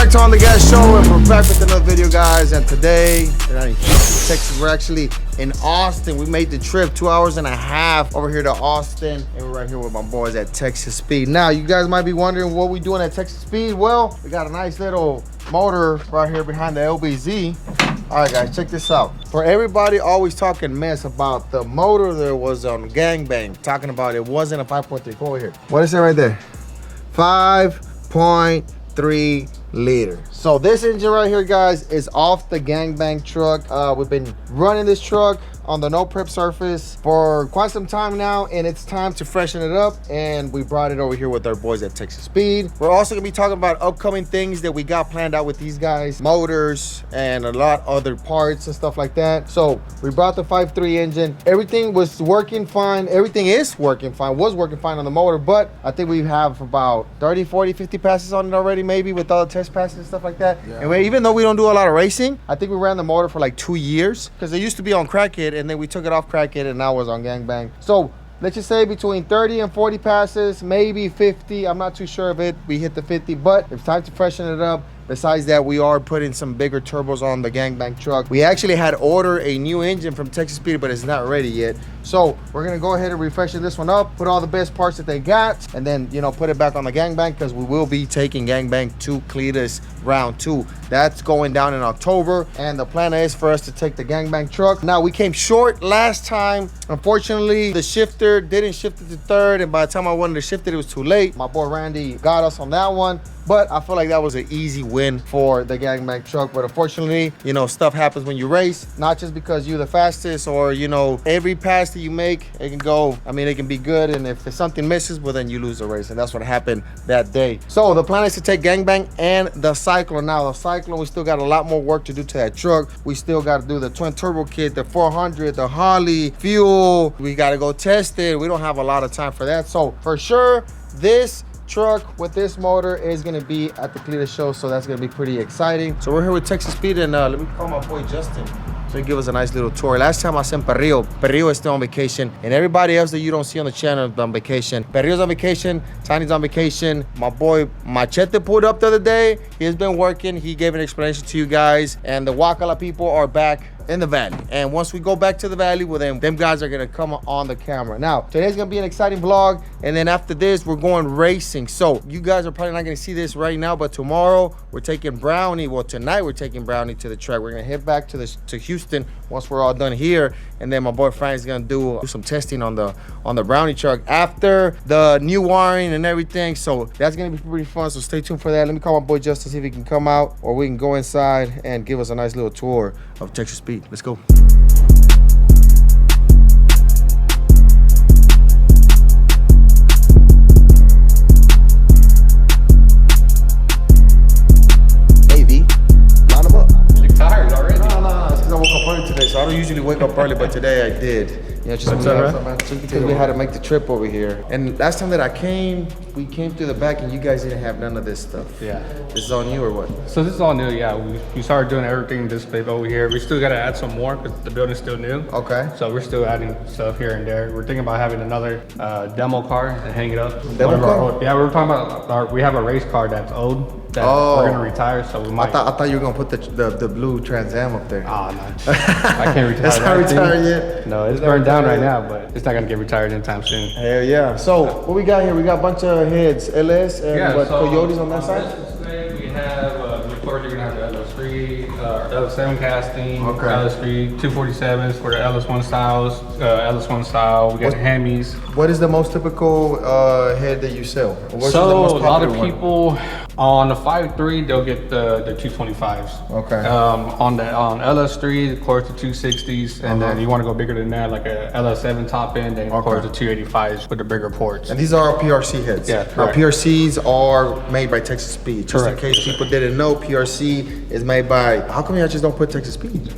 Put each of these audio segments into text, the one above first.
back to On The Gas Show, and we're back with another video, guys. And today, we're not in Houston, Texas. We're actually in Austin. We made the trip 2.5 hours over here to Austin, and we're right here with my boys at Texas Speed. Now, you guys might be wondering what we doing at Texas Speed. Well, we got a nice little motor right here behind the LBZ. All right, guys, check this out. For everybody always talking mess about the motor there was on gangbng, talking about it wasn't a 5.3. Go over here. What is it right there? 5.3 liter. So this engine right here, guys, is off the gangbng truck. We've been running this truck on the no prep surface for quite some time now, and it's time to freshen it up, and we brought it over here with our boys at Texas Speed. We're also gonna be talking about upcoming things that we got planned out with these guys, motors and a lot other parts and stuff like that. So we brought the 5.3 engine. Everything was working fine. Everything is working fine, was working fine on the motor, but I think we have about 30, 40, 50 passes on it already, maybe, with all the test passes and stuff like that. Yeah. And even though we don't do a lot of racing, I think we ran the motor for like 2 years, because it used to be on crackhead, and then we took it off crackhead, and now it's on gangbng. So let's just say between 30 and 40 passes, maybe 50. I'm not too sure if we hit the 50, but it's time to freshen it up. Besides that, we are putting some bigger turbos on the gangbng truck. We actually had ordered a new engine from Texas Speed, but it's not ready yet. So we're gonna go ahead and refreshen this one up, put all the best parts that they got, and then, you know, put it back on the gangbng, because we will be taking gangbng to Cletus round 2. That's going down in October, and the plan is for us to take the gangbng truck. Now, we came short last time. Unfortunately, the shifter didn't shift it to third, and by the time I wanted to shift it, it was too late. My boy Randy got us on that one, but I feel like that was an easy win for the gangbng truck. But unfortunately, you know, stuff happens when you race, not just because you're the fastest, or, you know, every pass that you make, it can go, I mean, it can be good, and if something misses, well, then you lose the race, and that's what happened that day. So the plan is to take gangbng and the Cyclone. Now, the Cyclone, we still got a lot more work to do to that truck. We still got to do the twin turbo kit, the 400, the Holly, fuel. We got to go test it. We don't have a lot of time for that. So for sure, this truck with this motor is going to be at the Cletus show, so that's going to be pretty exciting. So we're here with Texas Speed, and let me call my boy Justin so he give us a nice little tour. Last time I sent Perrillo is still on vacation, and everybody else that you don't see on the channel is on vacation. Perrillo's on vacation, Tiny's on vacation. My boy Machete pulled up the other day. He has been working. He gave an explanation to you guys, and the Wakala people are back in the valley, and once we go back to the valley, well, then them guys are gonna come on the camera. Now, today's gonna be an exciting vlog, and then after this, we're going racing. So you guys are probably not gonna see this right now, but tomorrow we're taking Brownie. Well, tonight we're taking Brownie to the track. We're gonna head back to Houston once we're all done here, and then my boy Frank's gonna do some testing on the Brownie truck after the new wiring and everything. So that's gonna be pretty fun. So stay tuned for that. Let me call my boy Justin, see if he can come out, or we can go inside and give us a nice little tour of Texas Speed. Let's go. Hey V, line them up. You're tired already? No, it's because I woke up early today, so I don't usually wake up early, but today I did. Yeah, just because we had to make the trip over here. And last time that I came, we came through the back, and you guys didn't have none of this stuff. Yeah. This is on you or what? So this is all new, yeah. We started doing everything this place over here. We still got to add some more because the building's still new. Okay. So we're still adding stuff here and there. We're thinking about having another demo car and hang it up. Demo car? Yeah, we were talking about we have a race car that's old that we're gonna retire, so we might. I thought you were gonna put the blue Trans Am up there. Oh no, I can't retire. It's not retired yet. No, it's burned down right now, but it's not gonna get retired anytime soon. Hell yeah. So what we got here? We got a bunch of heads, LS and Coyotes on that side. Today we have, of course, you're gonna have the LS3, LS7 casting, LS3 247s for the LS1 styles, LS1 style. We got the Hemis. What is the most typical head that you sell? What's So the most a lot of one? people on the 5.3, they'll get the 225s. Okay. On LS3, of course, the 260s, and then you want to go bigger than that, like a LS7 top end, and of course the 285s with the bigger ports. And these are our PRC heads. Yeah, our correct. PRCs are made by Texas Speed. Just Correct. in case people didn't know, PRC is made by. How come y'all just don't put Texas Speed?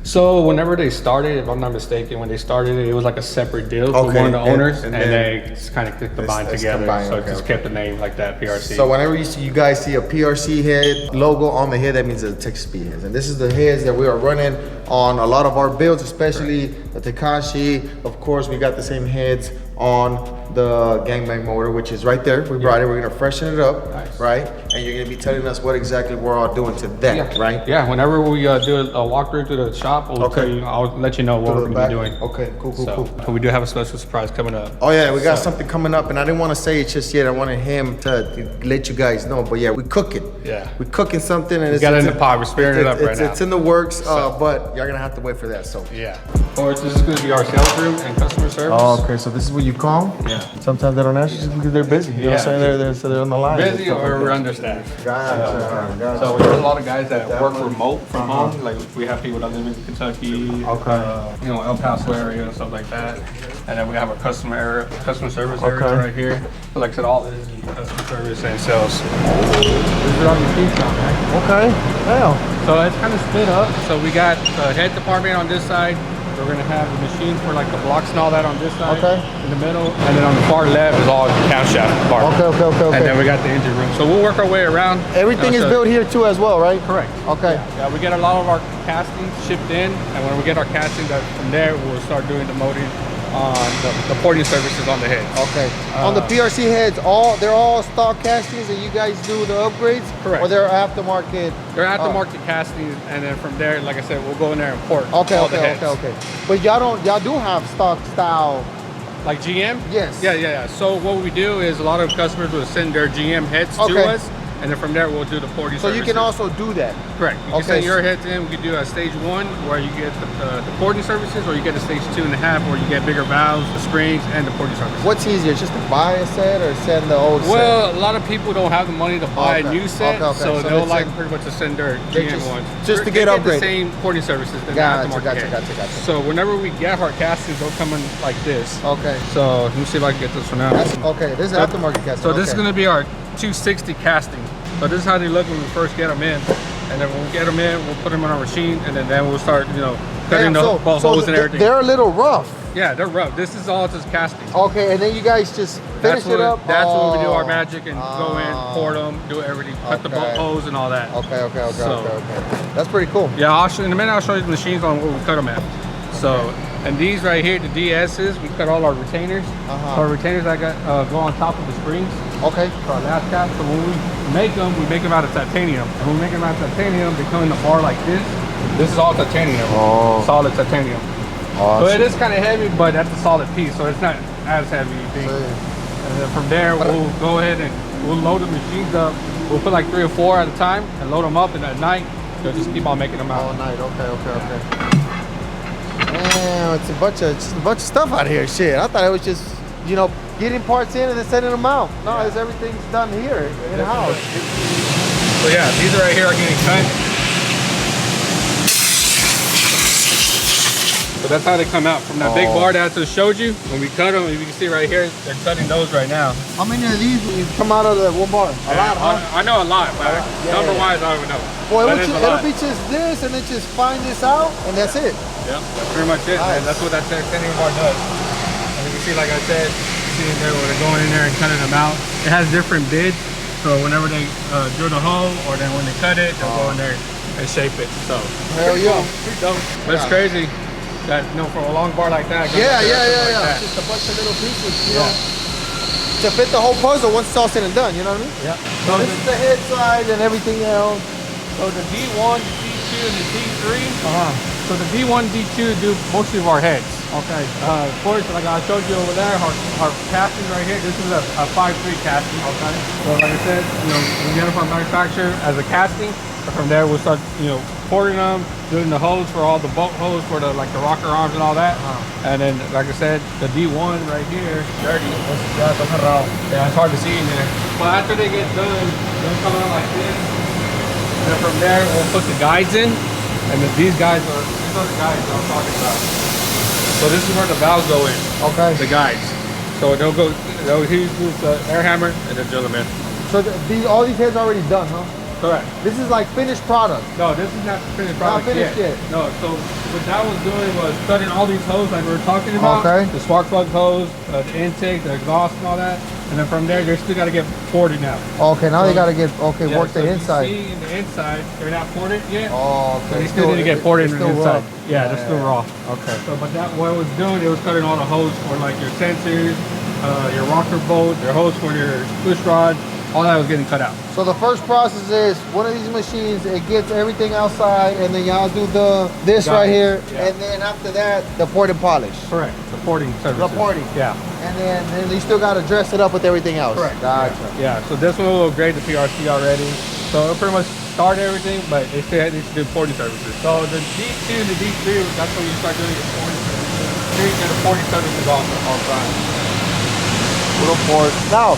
So whenever they started, if I'm not mistaken, when they started it was like a separate deal for one of the owners, and they just kind of combined together. Combined, so it just kept the name like that, PRC. So whenever you guys see a PRC head logo on the head, that means it's a Texas Speed heads. And this is the heads that we are running on a lot of our builds, especially the Takashi. Of course, we got the same heads on the gangbang motor, which is right there. We brought it. We're gonna freshen it up, right? And you're gonna be telling us what exactly we're all doing to that, right? Yeah. Whenever we do a walkthrough to the shop, we'll tell you. I'll let you know what we're gonna be doing. Okay, cool. But we do have a special surprise coming up. Oh yeah, we got something coming up, and I didn't want to say it just yet. I wanted him to let you guys know. But yeah, we're cooking. Yeah, we're cooking something, and it's got it in the pot. We're spearing it up right now. It's in the works, but you're gonna have to wait for that. So yeah. Or this is gonna be our sales room and customer service. Oh, okay. So this is what you call? Yeah. Sometimes they don't answer just because they're busy. You know what I'm saying? They're on the line. Busy or we're understaffed. Gotcha. So we have a lot of guys that work remote from home. Like we have people that live in Kentucky, you know, El Paso area and stuff like that. And then we have a customer service area right here. So like I said, all this is customer service and sales. This is our machine shop, man. Okay. Damn. So it's kind of split up. So we got the head department on this side. We're gonna have the machines for like the blocks and all that on this side, in the middle, and then on the far left is all camshaft part. Okay. And then we got the engine room. So we'll work our way around. Everything is built here too as well, right? Correct. Okay. Yeah, we get a lot of our castings shipped in, and when we get our castings, from there we'll start doing the molding on the porting services on the heads. Okay. On the PRC heads, they're all stock castings, and you guys do the upgrades? Correct. Or they're aftermarket? They're aftermarket castings, and then from there, like I said, we'll go in there and port the heads. But y'all do have stock style. Like GM? Yes. Yeah. So what we do is a lot of customers will send their GM heads to us, and then from there we'll do the porting services. So you can also do that? Correct. You can send your heads in. We can do a stage 1 where you get the porting services, or you get a stage 2.5 where you get bigger valves, the springs, and the porting services. What's easier, just to buy a set or send the old set? Well, a lot of people don't have the money to buy a new set, so they'll like pretty much to send their GM ones. Just to get upgraded. The same porting services than Gotcha. So whenever we get our castings, they'll come in like this. Okay. So let me see if I can get this one out. Okay, this is aftermarket casting. So this is going to be our 260 casting. So this is how they look when we first get them in, and then when we get them in, we'll put them on our machine, and then we'll start, cutting the holes and everything. They're a little rough. Yeah, they're rough. This is all just casting. Okay, and then you guys just finish it up. That's when we do our magic and go in, pour them, do everything, cut the bolt hose and all that. Okay. That's pretty cool. Yeah, in a minute I'll show you the machines on where we cut them at. So, and these right here, the DSs, we cut all our retainers. Our retainers that go on top of the springs. Okay. For our last cap. So when we make them out of titanium. And when we make them out of titanium, they come in a bar like this. This is all titanium. Solid titanium. So it is kind of heavy, but that's a solid piece, so it's not as heavy, you think. And then from there, we'll go ahead and we'll load the machines up. We'll put like 3 or 4 at a time and load them up, and at night, they'll just keep on making them out. All night, okay. Damn, it's a bunch of stuff out here. Shit, I thought it was just, getting parts in and then sending them out. No, everything's done here in-house. So yeah, these right here are getting cut. So that's how they come out from that big bar that I just showed you. When we cut them, you can see right here, they're cutting those right now. How many of these come out of the one bar? A lot, huh? I know a lot, but number-wise, I don't even know. Well, it'll be just this, and then just find this out, and that's it. Yeah, that's pretty much it. Nice. That's what that titanium bar does. And you can see, like I said, see there where they're going in there and cutting them out. It has different bids, so whenever they drill the hole, or then when they cut it, they'll go in there and shape it. So hell yeah, pretty dope. But it's crazy. That for a long bar like that. Yeah. Just a bunch of little pieces, to fit the whole puzzle once it's all said and done. You know what I mean? Yeah. So this is the head side and everything else. So the D1, D2, and the D3. So the D1, D2 do mostly of our heads. Okay. Of course, like I showed you over there, our casting right here. This is a 5.3 casting. Okay. So like I said, we get them from manufacturer as a casting. From there, we'll start, pouring them, doing the hose for all the bolt hose for the rocker arms and all that. And then, like I said, the D1 right here, dirty. Yeah, it's hard to see in there. But after they get done, they'll come out like this. And then from there, we'll put the guides in. And then these are the guides I'm talking about. So this is where the valves go in. Okay. The guides. So they'll use the air hammer and then drill them in. So all these heads are already done, huh? Correct. This is like finished product. No, this is not finished product. Not finished yet. No, so what that was doing was cutting all these hoses like we were talking about. Okay. The spark plug hose, the intake, the exhaust and all that. And then from there, they still got to get ported now. Okay, now they got to get, Yeah, work the inside. You see in the inside, they're not ported yet. Oh, okay. So they still need to get ported in the inside. Raw. Yeah, they're still raw. Okay. So, but that what it was doing, it was cutting all the hose for like your sensors, your rocker bolt, your hose for your push rod. All that was getting cut out. So the first process is one of these machines, it gets everything outside, and then y'all do this right here, and then after that, the port and polish. Correct. The porting service. The porting. Yeah. And then you still got to dress it up with everything else. Correct. Gotcha. Yeah. So this one will upgrade the PRC already. So it'll pretty much start everything, but they still need to do porting services. So the D2 and the D3, that's when you start doing your porting services. Here you get the porting services also all the time. Little port. Now,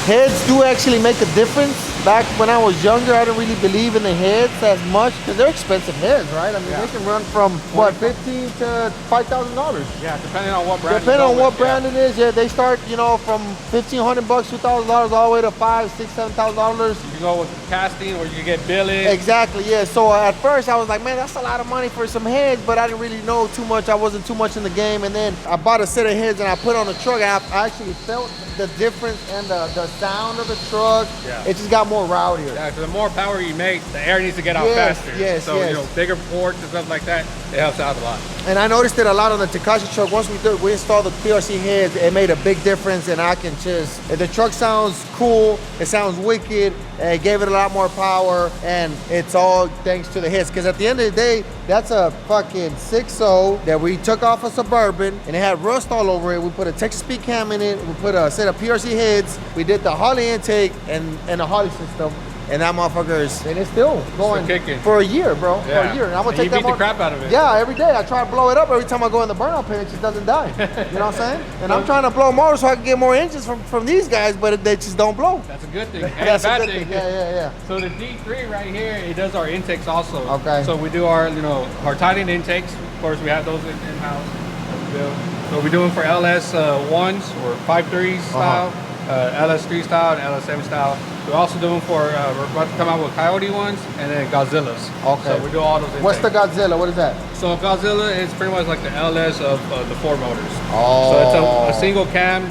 heads do actually make a difference. Back when I was younger, I didn't really believe in the heads as much because they're expensive heads, right? I mean, they can run from what, $15 to $5,000. Yeah, depending on what brand. Depending on what brand it is, yeah, they start, you know, from $1,500, $2,000 all the way to $5,000, $6,000, $7,000. You can go with casting, or you can get billing. Exactly, yeah. So at first I was like, man, that's a lot of money for some heads, but I didn't really know too much. I wasn't too much in the game, and then I bought a set of heads and I put on the truck, and I actually felt the difference and the sound of the truck. Yeah. It just got more rowdier. Yeah, so the more power you make, the air needs to get out Yes, faster. yes, so, yes. you know, bigger ports and stuff like that, it helps out a lot. And I noticed it a lot on the Takashi truck. Once we installed the PRC heads, it made a big difference, and I can just, the truck sounds cool, it sounds wicked, and it gave it a lot more power, and it's all thanks to the heads. Because at the end of the day, that's a fucking 6.0 that we took off a Suburban, and it had rust all over it. We put a Texas speed cam in it, we put a set of PRC heads, we did the Holley intake and the Holley system. And that motherfucker's, and it's still going for a year, bro. Yeah. For a year. And I'm gonna take you beat the crap out of it. Yeah, every day. I try to blow it up. Every time I go in the burnout pit, it just doesn't die. You know what I'm saying? And I'm trying to blow more so I can get more engines from these guys, but they just don't blow. That's a good thing. And That's a bad a good thing. Yeah. So the D3 right here, it does our intakes also. Okay. So we do our, you know, our Titan intakes. Of course, we have those in-house. So we do them for LS 1s or 5.3 style, LS3 style, and LS7 style. We also do them for, we're about to come out with Coyote ones and then Godzillas. Okay. So we do all those intakes. What's the Godzilla? What is that? So Godzilla is pretty much like the LS of the Ford motors. Oh. So it's a single cam,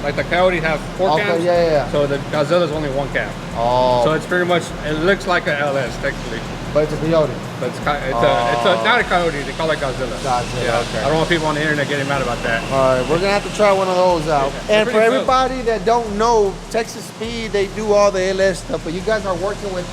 like the Coyote have 4 cams. Okay, yeah. So the Godzilla is only 1 cam. Oh. So it's pretty much, it looks like a LS technically. But it's a Coyote. But it's not a Coyote, they call it Godzilla. Godzilla, Yeah. okay. I don't want people on the internet getting mad about that. All right, we're gonna have to try one of those out. Yeah, And for everybody that don't know, Texas Speed, they do all the LS stuff, but you guys are working with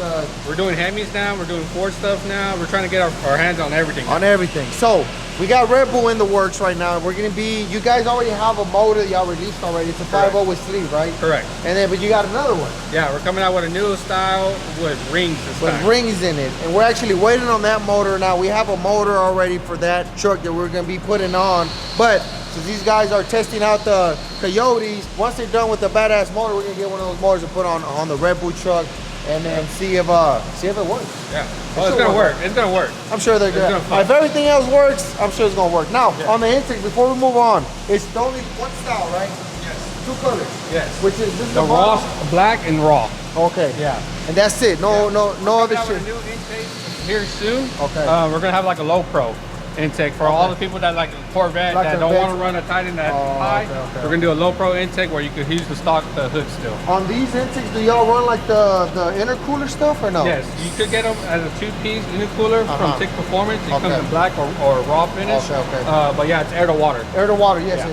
We're doing Hemis now, we're doing Ford stuff now. We're trying to get our hands on everything. on everything. So we got Red Bull in the works right now. We're gonna be, you guys already have a motor that y'all released already. It's a 5.0 with sleeve, right? Correct. And then, but you got another one Yeah, we're coming out with a new style with rings this with time. rings in it, and we're actually waiting on that motor now. We have a motor already for that truck that we're gonna be putting on, but since these guys are testing out the Coyotes, once they're done with the badass motor, we're gonna get one of those motors to put on the Red Bull truck, and then see if it works. Yeah. Oh, it's gonna work. It's gonna work. I'm sure they're good. Gonna If everything else works, I'm sure it's gonna work. Now, on the intake, before we move on, it's only one style, right? Yes. 2 colors. Yes. Which is this is The raw, black and raw. Okay. Yeah. And that's it. No other We're shit. coming out with a new intake here soon. Okay. We're gonna have like a low pro intake for all the people that like Corvette Like that the don't Vets. want to run a Titan that high. Okay. We're gonna do a low pro intake where you could use the stock hood still. On these intakes, do y'all run like the intercooler stuff or no? Yes, you could get them as a 2-piece intercooler from Tick Performance. It comes Okay. in black or raw finish. Okay. But yeah, it's air to water. Air to water, yes.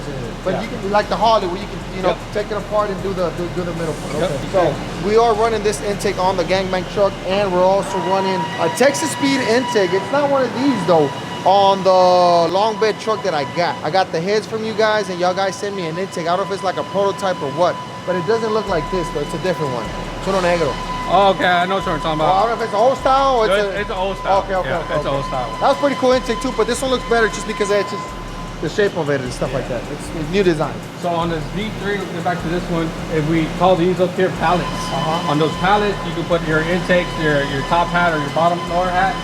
But Yeah. you can like the Harley where you can take it apart and do the middle part. Yep. Okay. So we are running this intake on the gangbang truck, and we're also running a Texas Speed intake. It's not one of these though. On the long bed truck that I got the heads from you guys, and y'all guys sent me an intake. I don't know if it's like a prototype or what, but it doesn't look like this though. It's a different one. It's uno negro. Oh, okay, I know what you're talking I about. don't know if it's an old style or It's an old style. Okay. It's an old style. That was pretty cool intake too, but this one looks better just because it's just the shape of it and stuff like that. It's new design. So on this D3, we'll get back to this one. If we call these up here pallets. On those pallets, you can put your intakes, your top hat or your bottom lower hat,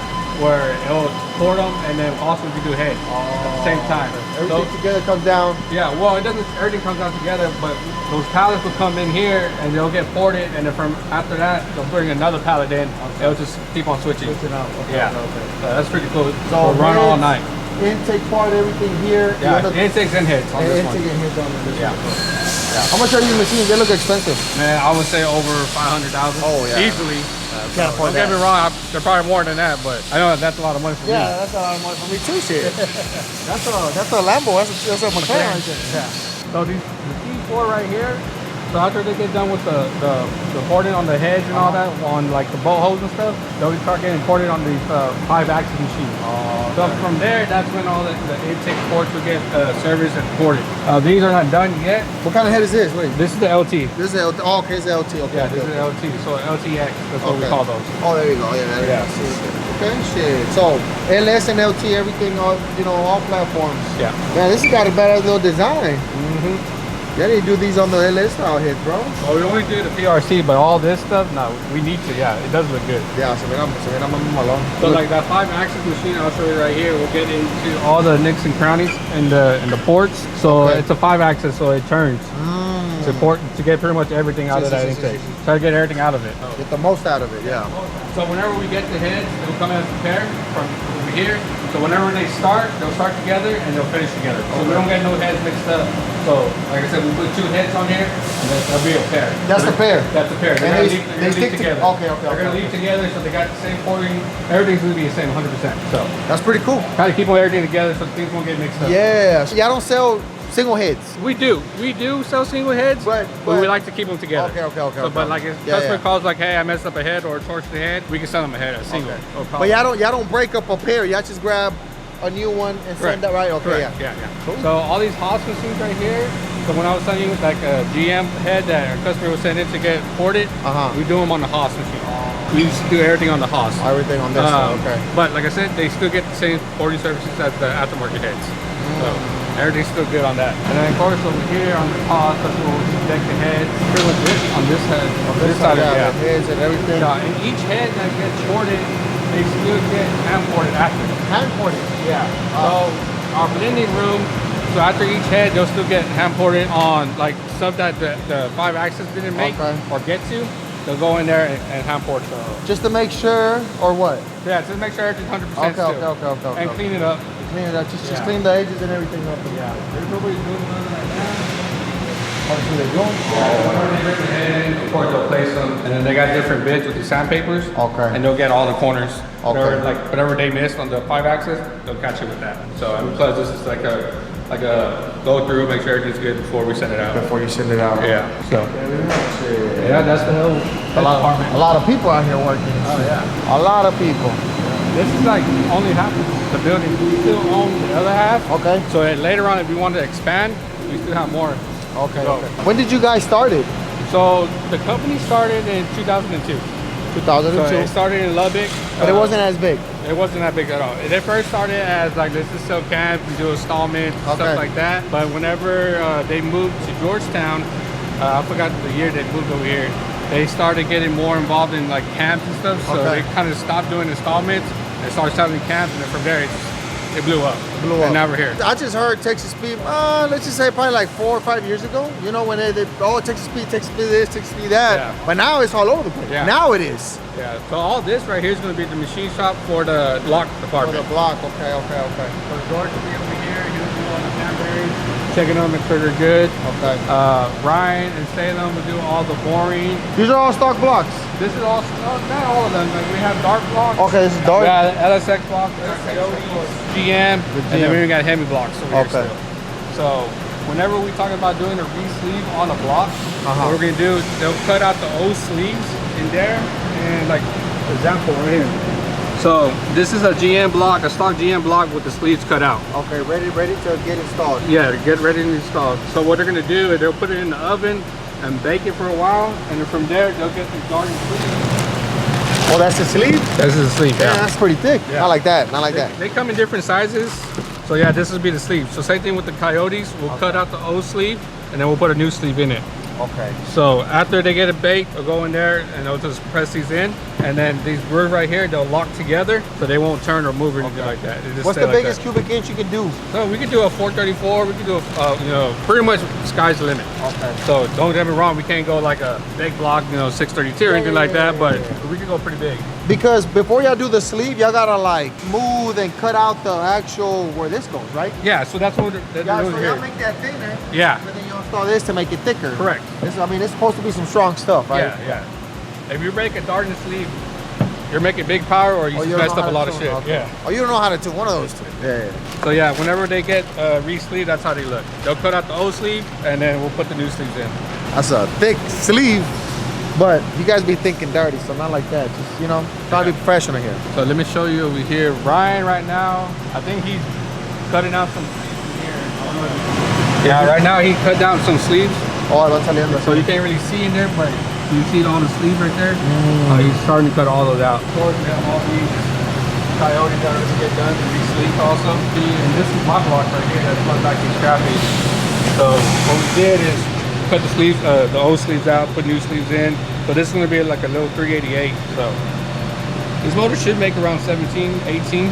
where it'll port them, and then also you do head at the same time. Everything together comes down. Yeah, well, it doesn't. Everything comes out together, but those pallets will come in here and they'll get ported, and then from after that, they'll bring another pallet in. It'll just keep on switching. Okay. So that's pretty cool. So we'll run all night. Intake part, everything here. Yeah, intakes and heads on this one. Intake and heads on this one. How much are these machines? They look expensive. Man, I would say over 500,000. Oh, yeah. Easily. Can't afford Don't get me wrong, they're probably more than that, but I know that's a lot of money for me. Yeah, that's a lot of money for me too. Shit. that's a Lambo. That's a McLaren right there. Yeah. So these the T4 right here. So after they get done with the porting on the heads and all that, on like the bolt holes and stuff, they'll start getting ported on these 5-axis machines. So from there, that's when all the intake ports will get serviced and ported. These are not done yet. What kind of head is this? Wait. This is the LT. This is the LT. Oh, okay, it's the LT. Okay. Yeah, this is the LT. So LTX, that's what we call those. Oh, there you go. Yeah, okay, shit. So LS and LT, everything, all all platforms. Yeah. Man, this has got a badass little design. Mm-hmm. They didn't do these on the LS style head, bro. Well, we only do the PRC, but all this stuff, no, we need to. Yeah, it does look good. Yeah, so I'm malone. So like that 5-axis machine, I'll show you right here. We'll get into all the nicks and crannies and the ports. So it's a 5-axis, so it turns. It's important to get pretty much everything out of that intake. Try to get everything out of it. Get the most out of it, yeah. So whenever we get the heads, they'll come as a pair from over here. So whenever they start, they'll start together and they'll finish together. So we don't get no heads mixed up. So like I said, we put 2 heads on here and that'll be a pair. That's the pair. That's the pair. And they stick together. Okay. They're gonna leave together, so they got the same porting. Everything's gonna be the same 100%. So that's pretty cool. Try to keep everything together so things won't get mixed up. Yeah. So y'all don't sell single heads. We do sell single heads, but we like to keep them together. Okay. So, but like if customer calls like, hey, I messed up a head or torched the head, we can sell them a head, a single. No but y'all don't break up a pair. Y'all just grab a new one and send that right. Okay. Correct. Yeah. Cool. So all these Haas machines right here. So when I was telling you like a GM head that our customer was sending to get ported, we do them on the Haas machine. We used to do everything on the Haas. Everything on this. Okay. But like I said, they still get the same porting services as the aftermarket heads. So everything's still good on that. And then of course over here on the Haas, that's where we deck the heads. Pretty much this on this head. On this side, the heads and everything. Yeah, and each head that gets ported, they still get hand ported after. Hand ported? Yeah. So our blending room, so after each head, they'll still get hand ported on like stuff that the 5-axis didn't make or get to. They'll go in there and hand port. So just to make sure, or what? Yeah, just make sure everything's 100% Okay. and clean it up. Clean it up. Just clean the edges and everything up. Yeah. There's nobody doing nothing like that. Whenever they bring the head in, of course they'll place them, and then they got different bits with the sandpapers. Okay. And they'll get all the corners. Okay. Whatever they missed on the 5-axis, they'll catch it with that. So and plus this is like a go through, make sure everything's good before we send it out. Before you send it out. Yeah. So yeah, that's the whole department. A lot of people out here working. Oh yeah. A lot of people. This is like only half of the building. We still own the other half. Okay. So later on, if we want to expand, we still have more. Okay. When did you guys start it? So the company started in 2002. 2002. So it started in Lubbock. But it wasn't as big. It wasn't that big at all. It first started as like, let's just sell cans, we do installments, stuff like that. But whenever they moved to Georgetown, I forgot the year they moved over here, they started getting more involved in like camps and stuff. So they kind of stopped doing installments and started selling camps, and then from there it blew up. And now we're here. I just heard Texas Speed, let's just say probably like 4 or 5 years ago. You know, when they Texas Speed this, Texas Speed that. Yeah. But now it's all over the place. Yeah. Now it is. Yeah, so all this right here is going to be the machine shop for the block department. For the block, okay. So George will be over here, he'll do all the temporaries, checking them, make sure they're good. Okay. Ryan and Salem will do all the boring. These are all stock blocks? This is all, not all of them, like we have dark blocks. Okay, this is dark? We got LSX blocks, GM, and then we got Hemi blocks over here still. So whenever we talk about doing a re-sleeve on a block, what we're going to do is they'll cut out the old sleeves in there. And like, for example, right here. So this is a GM block, a stock GM block with the sleeves cut out. Okay, ready to get installed. Yeah, get ready to install. So what they're gonna do is they'll put it in the oven and bake it for a while, and then from there they'll get the garden sleeve. Oh, that's the sleeve? This is the sleeve. Yeah, that's pretty thick. Yeah. Not like that. Not like that. They come in different sizes. So yeah, this will be the sleeve. So same thing with the Coyotes. We'll cut out the old sleeve, and then we'll put a new sleeve in it. Okay. So after they get it baked, they'll go in there and they'll just press these in, and then these grooves right here, they'll lock together so they won't turn or move or anything like that. What's the biggest cubic inch you can do? So we can do a 434. We can do a, pretty much sky's the limit. Okay. So don't get me wrong, we can't go like a big block, 632 or anything like that, but we can go pretty big. Because before y'all do the sleeve, y'all gotta like smooth and cut out the actual where this goes, right? Yeah, so that's what they're Yeah, doing so here. y'all make that thinner. Yeah. And then you install this to make it thicker. Correct. This, I mean, it's supposed to be some strong stuff, right? Yeah, yeah. If you make a Darden sleeve, you're making big power, or you don't messed know up a how lot to of tune, shit. okay. Yeah. Oh, you don't know how to tune one of those two. Yeah. So yeah, whenever they get re-sleeved, that's how they look. They'll cut out the old sleeve, and then we'll put the new sleeves in. That's a thick sleeve, but you guys be thinking dirty, so not like that. Just, you know, try to be professional here. So let me show you over here. Ryan right now, I think he's cutting out some sleeves in here. I don't know if yeah, right now he cut down some sleeves. Oh, that's saliendo. So you can't really see in there, but you see all the sleeves right there? He's starting to cut all those out. Of course, we have all these coyotes that are going to get done to re-sleeve also. And this is my block right here that's plugged back to scrappy. So what we did is cut the sleeves, the old sleeves out, put new sleeves in. So this is going to be like a little 388. So this motor should make around 17, 18.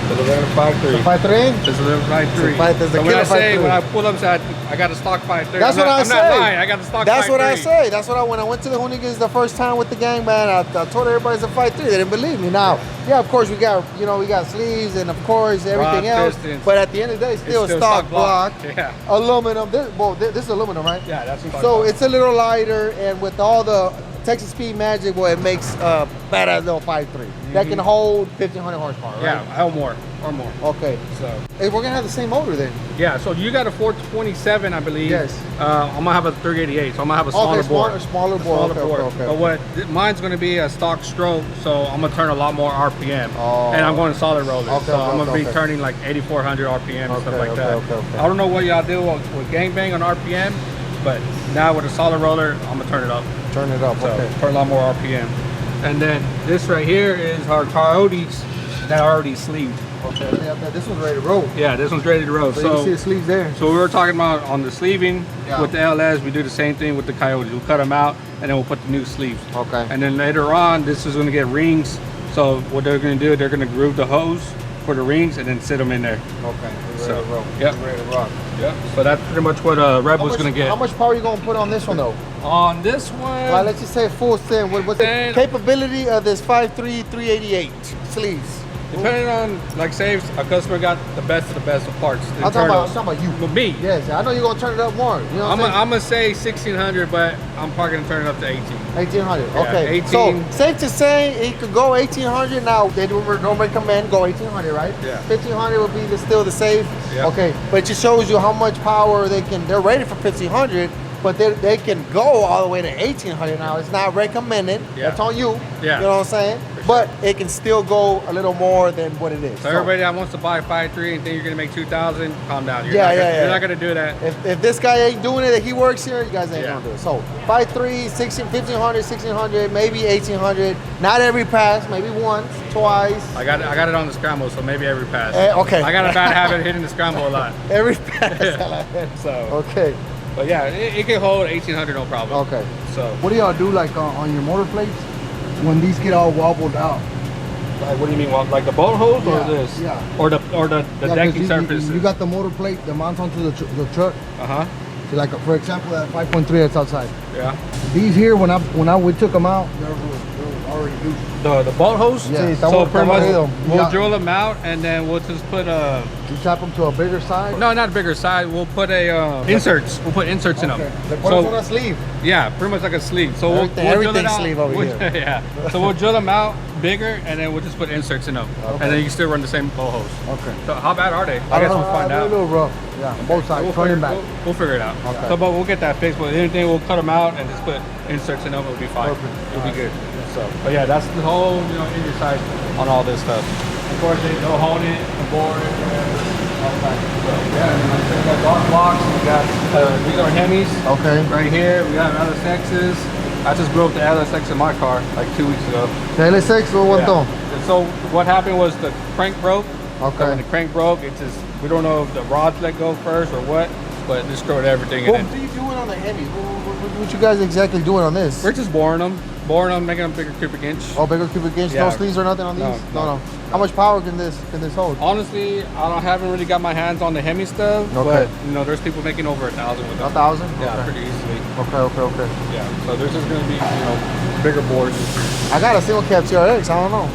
It's a little 5.3. 5.3? It's a little 5.3. So when I say, when I pull up, I got a stock 5.3. That's what I say. I'm not lying. I got the stock 5.3. That's what I say. That's what when I went to the ONDGAS the first time with the gang, man, I told everybody it's a 5.3. They didn't believe me. Now, yeah, of course we got, you know, we got sleeves and of course everything else. Pistons. But at the end of the day, it's still stock block. Yeah. Aluminum. This is aluminum, right? Yeah, that's stock So block. it's a little lighter, and with all the Texas Speed Magic, well, it makes a badass little 5.3 that can hold 1,500 horsepower, right? Yeah, or more. Okay. So Hey, we're gonna have the same motor then. yeah, so you got a 427, I believe. Yes. I'm gonna have a 388, so I'm gonna have a smaller bore. Smaller bore. Okay. But mine's gonna be a stock stroke, so I'm gonna turn a lot more RPM. Oh. And I'm going solid roller, Okay, so I'm gonna be okay. turning like 8,400 RPM and stuff like that. Okay. I don't know what y'all do with gangbang on RPM, but now with a solid roller, I'm gonna turn it up. Turn it up. So Okay. turn a lot more RPM. And then this right here is our coyotes that are already sleeved. Okay. Yeah, this one's ready to roll. Yeah, this one's ready to roll. So you can see the sleeves there. So we were talking about on the sleeving Yeah. with the LS, we do the same thing with the coyotes. We'll cut them out and then we'll put the new sleeves. Okay. And then later on, this is going to get rings. So what they're going to do, they're going to groove the hose for the rings and then sit them in there. Okay. We're So, ready to roll. yep. We're ready to rock. Yep. So that's pretty much what Red Bull's going to get. How much power are you gonna put on this one though? On this one, Well, let's just say full send. What's the 10. capability of this 5.3 388 sleeves? depending on, like, say if a customer got the best of parts. I'm talking about you. With me. Yes, I know you're gonna turn it up more. You know what I'm gonna say 1,600, but I'm probably gonna turn it up to 18. 1,800. Yeah, Okay. 18. So safe to say it could go 1,800. Now they don't recommend go 1,800, right? Yeah. 1,500 would be still the safe. Yeah. Okay. But it just shows you how much power they can. They're rated for 1,500. But they can go all the way to 1,800 now. It's not recommended. Yeah. That's on you. Yeah. You know what I'm saying? But it can still go a little more than what it is. So everybody that wants to buy 5.3 and think you're gonna make 2,000, calm down. You're Yeah, not gonna do that. If this guy ain't doing it, he works here, you guys ain't Yeah. gonna do it. So 5.3, 1,500, 1,600, maybe 1,800. Not every pass, maybe once, twice. I got it on the scramble, so maybe every pass. Okay. I got a bad habit of hitting the scramble a lot. Every pass. So, Okay. but yeah, it can hold 1,800 no problem. Okay. So What do y'all do like on your motor plates when these get all wobbled out? like, what do you mean? Like the bolt hose or Yeah, this? yeah. Or the Yeah, 'cause decking you, surface. You got the motor plate that mounts onto the truck. Uh-huh. So like for example, that 5.3 that's outside. Yeah. These here, we took them out, they were already loose. The bolt hose? Yeah. Sí, So estamos pretty much aburridos. we'll Yeah. drill them out and then we'll just put You tap them to a bigger size. no, not a bigger side. We'll put inserts. We'll put inserts in them. They put us on a sleeve. Yeah, pretty much like a sleeve. So we'll drill it Everything's out. sleeve over here. Yeah. So we'll drill them out bigger and then we'll just put inserts in them. And then you can still run the same bolt hose. Okay. So how bad are they? I guess don't we'll know, find they're out. a little rough. Yeah, on both sides, front and back. We'll figure it out. Okay. So, but we'll get that fixed. But anything, we'll cut them out and just put inserts in them. It'll be fine. Perfect. It'll be good. So, but yeah, that's the whole inner side on all this stuff. Of course, they'll hold it, the board, all that. So yeah, and like I said, we got dark blocks. We got these are Hemis. Okay. Right here, we got LSXs. I just broke the LSX in my car like 2 weeks ago. The LSX o Yeah. montón. And so what happened was the crank broke. So when Okay. the crank broke, it just, we don't know if the rods let go first or what, but it destroyed everything. What And are you doing on the Hemi? What you guys exactly doing on this? we're just boring them. boring them, making them bigger cubic inch. Oh, bigger cubic inch. Yeah. No sleeves or nothing on these. No. How much power can this hold? Honestly, haven't really got my hands on the Hemi stuff, Okay. but you know, there's people making over 1,000 with them. 1,000? Yeah, Okay. pretty easily. Okay. Yeah, so there's just gonna be, you know, bigger boards. I got a single cab TRX. I don't know.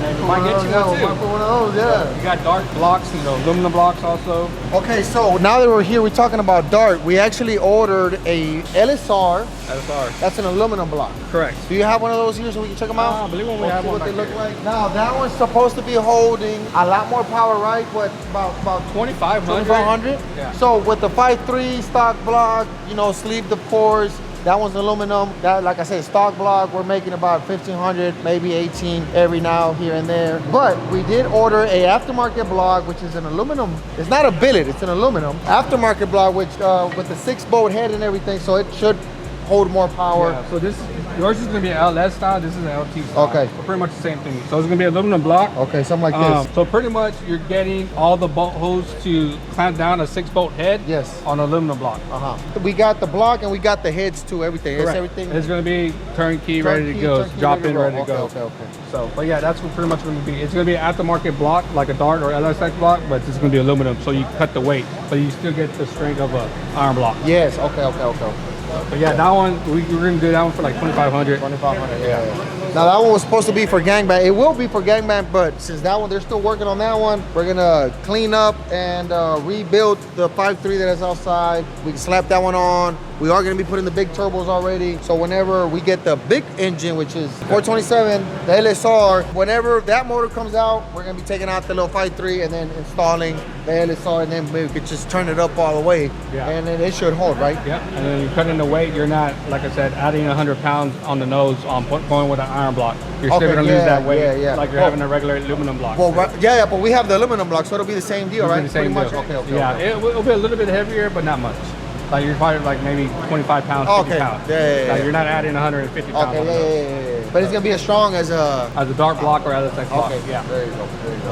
We might get you Might one too. put one of those, yeah. You got dart blocks, you know, aluminum blocks also. Okay, so now that we're here, we're talking about dart. We actually ordered a LSR. LSR. That's an aluminum block. Correct. Do you have one of those here so we can check them out? I believe when we We'll have see one what they back look here. like. Now that one's supposed to be holding a lot more power, right? What about 2,500. 2,500? Yeah. So with the 5.3 stock block, you know, sleeve the pores. That one's aluminum. That, like I said, stock block. We're making about 1,500, maybe 18 every now, here and there. But we did order a aftermarket block, which is an aluminum. It's not a billet. It's an aluminum aftermarket block, which with the 6-bolt head and everything. So it should hold more power. Yeah, so yours is gonna be an LS style. This is an LT style. Okay. So pretty much the same thing. So it's gonna be aluminum block. Okay, something like this. So pretty much you're getting all the bolt holes to clamp down a 6-bolt head. Yes. On aluminum block. We got the block and we got the heads too. Everything. Correct. It's everything. It's gonna be turnkey, ready to Turnkey, go. turnkey, Drop in, ready to go. Okay. So, but yeah, that's what pretty much gonna be. It's gonna be an aftermarket block, like a Dart or LSX block, but it's gonna be aluminum, so you cut the weight, but you still get the strength of a iron block. Yes. Okay. But yeah, that one we're gonna do that one for like 2,500. 2,500. Yeah. Now that one was supposed to be for gangbang. It will be for gangbang, but since that one they're still working on that one, we're gonna clean up and rebuild the 5.3 that is outside. We can slap that one on. We are gonna be putting the big turbos already. So whenever we get the big engine, which is 427, the LSR, whenever that motor comes out, we're gonna be taking out the little 5.3 and then installing the LSR, and then maybe we could just turn it up all the way. Yeah. And then it should hold, right? Yeah, and then you cut in the weight. You're not, like I said, adding 100 pounds on the nose on going with an iron block. You're still Okay, gonna yeah, lose that weight, yeah. like you're Well- having a regular aluminum block. Well, right, yeah, but we have the aluminum block, so it'll be the same deal, It'll be right? the same Pretty deal. much. Okay. Yeah, it'll be a little bit heavier, but not much. Like you're probably like maybe 25 pounds, 50 Okay, pounds. yeah. Like you're not adding 150 pounds. Okay, on the nose. yeah. But it's gonna be as strong as a. As a dart block or LSX block. Okay, Yeah. There you go.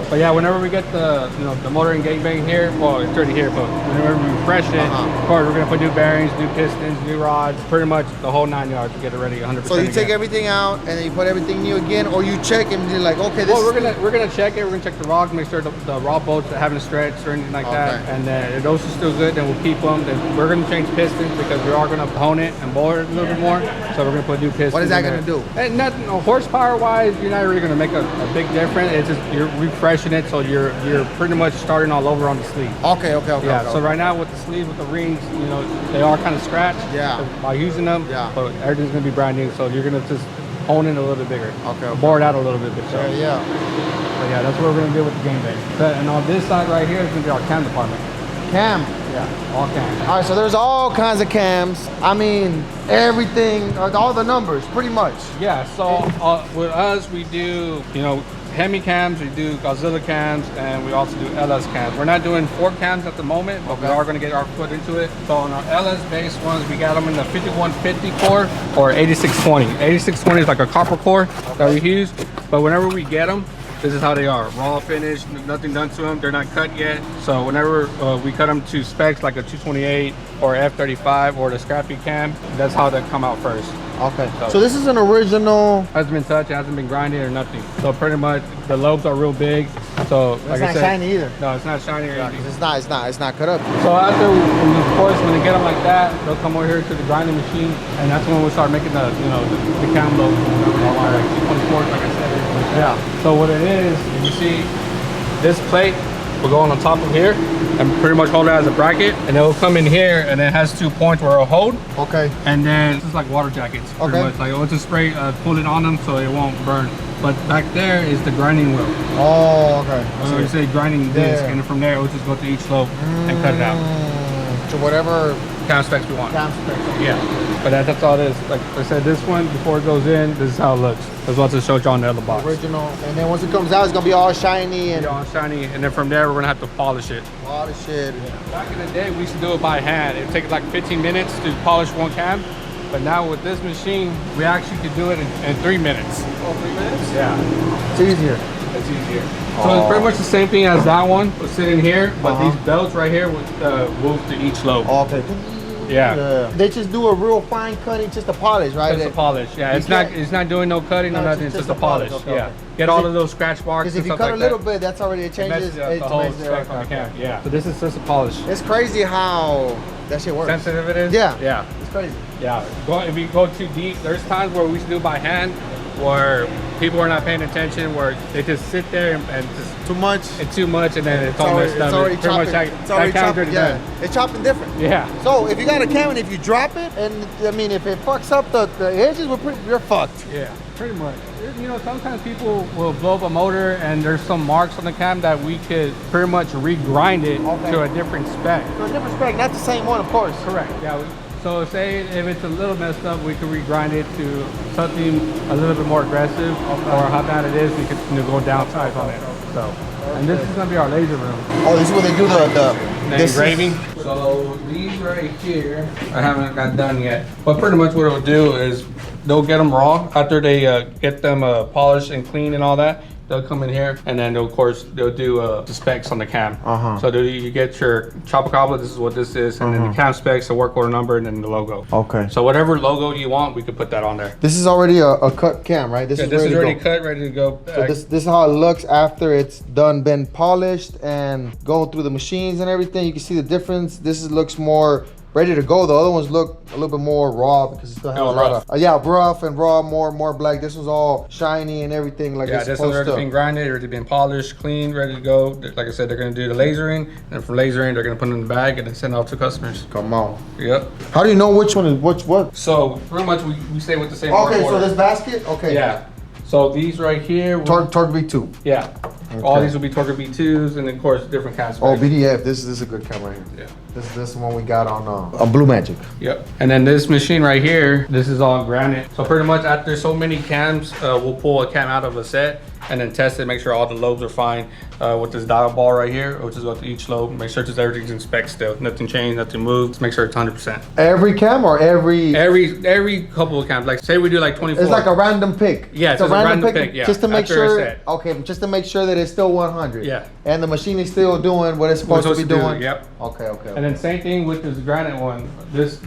But yeah, whenever we get the the motor and gangbang here, well, it's already here, but whenever we refresh it, of course we're gonna put new bearings, new pistons, new rods, pretty much the whole 9 yards to get it ready 100%. So you take again. everything out and then you put everything new again, or you check and you're like, okay, this. Well, we're gonna check it. We're gonna check the rods, make sure the rod bolts haven't stretched or anything like that. Okay. And then if those are still good, then we'll keep them. Then we're gonna change pistons because we are gonna hone it and bore it a little bit more. So we're gonna put new pistons. What is that in gonna there. do? And nothing, horsepower wise, you're not really gonna make a big difference. It's just you're refreshing it, so you're pretty much starting all over on the sleeve. Okay. Yeah. So right now with the sleeve, with the rings, they are kind of scratched. Yeah. By using them. Yeah. But everything's gonna be brand new, so you're gonna just hone it a little bit bigger. Okay. Bore it out a little bit. So. Yeah. But yeah, that's what we're gonna do with the gangbang. And on this side right here is gonna be our cam department. Cam. Yeah, all cams. All right, so there's all kinds of cams. I mean, everything, all the numbers, pretty much. Yeah, so with us, we do, Hemi cams, we do Godzilla cams, and we also do LS cams. We're not doing 4 cams at the moment, but we are going to get our foot into it. So on our LS based ones, we got them in the 5150 core or 8620. 8620 is like a copper core that we use, but whenever we get them, this is how they are. Raw finish, nothing done to them. They're not cut yet. So whenever we cut them to specs like a 228 or F35 or the scrappy cam, that's how they come out first. Okay. So this is an original. Hasn't been touched, hasn't been grinded or nothing. So pretty much the lobes are real big. So It's like not I said, shiny either. No, it's not shiny or anything. It's not cut up. So after, of course, when they get them like that, they'll come over here to the grinding machine, and that's when we start making the cam loads. Like 24, like I said. Yeah. So what it is, you see this plate will go on top of here and pretty much hold it as a bracket, and it will come in here, and it has 2 points where it'll hold. Okay. And then it's like water jackets, pretty Okay. much. Like it'll just spray, pull it on them so it won't burn. But back there is the grinding wheel. Oh, okay. So you say grinding disc, and then from there it will just go to each slope and cut it out. To whatever Cam specs we want. cam specs. Yeah. But that's all it is. Like I said, this one, before it goes in, this is how it looks. That's what to show you on the other box. Original. And then once it comes out, it's gonna be all shiny and All shiny, and then from there we're gonna have to polish it. all the shit. Back in the day, we used to do it by hand. It would take like 15 minutes to polish one cam. But now with this machine, we actually could do it in 3 minutes. Oh, 3 minutes? Yeah, It's easier. it's easier. So it's pretty much the same thing as that one was sitting here, but these belts right here would move to each lobe. Okay. Yeah. They just do a real fine cutting, just a polish, right? Just a polish. Yeah, it's not doing no cutting or nothing. It's just a polish. Okay, yeah. okay. Get all of those scratch marks. Because if and you stuff cut like a little that, bit, that's already, it changes the whole spec on the cam. Yeah. So this is just a polish. It's crazy how that shit works. Sensitive it is. Yeah. Yeah. It's crazy. Yeah. If you go too deep, there's times where we used to do by hand, where people are not paying attention, where they just sit there and just Too much. it's too much, and then it's all messed up. It's already Pretty much chopping. that, It's already that cam's chopping. already Yeah. done. It's chopping different. Yeah. So if you got a cam and if you drop it, and I mean if it fucks up the edges, you're fucked. Yeah, pretty much. You know, sometimes people will blow up a motor and there's some marks on the cam that we could pretty much regrind it to a different spec. So a different spec, not the same one, of course. Correct. Yeah. So say if it's a little messed up, we could regrind it to something a little bit more aggressive, or how bad it is, we could go downsize on it. So, and this is gonna be our laser room. Oh, this is where they do The engraving. So these right here, I haven't got done yet. But pretty much what it'll do is they'll get them raw after they get them polished and clean and all that. They'll come in here and then of course they'll do the specs on the cam. So you get your chopper cobbler, this is what this is, and then the cam specs, the work order number, and then the logo. Okay. So whatever logo you want, we could put that on there. This is already a cut cam, right? This is already cut, ready to go. So this is how it looks after it's done, been polished and going through the machines and everything. You can see the difference. This looks more ready to go. The other ones look a little bit more raw because it still has a lot of rough and raw, more black. This was all shiny and everything like it's this supposed one's already been grinded, already been polished, clean, ready to go. Like I said, they're gonna do the lasering, and from lasering, they're gonna put it in the bag and then send it off to customers. Come on. Yep. How do you know which one is what? So pretty much we stay with the same. Okay, order. so this basket. Okay. Yeah. So these right here. Torque V2. Yeah. Okay. All these will be Torque B2s, and of course different kinds. Oh, BDF. This is a good camera here. Yeah. This is one we got on Blue Magic. Yep. And then this machine right here, this is all granite. So pretty much after so many cams, we'll pull a cam out of a set and then test it, make sure all the lobes are fine with this dial ball right here, which is what each lobe. Make sure just everything's in spec still. Nothing changed, nothing moved. Just make sure it's 100%. Every cam or every couple of cams. Like say we do like 24. It's like a random pick. Yeah, it's a random pick. Yeah. Just to make after sure. Okay, just to make sure that it's still 100. Yeah. And the machine is still doing what it's supposed to be doing. Yep. Okay. And then same thing with this granite one. This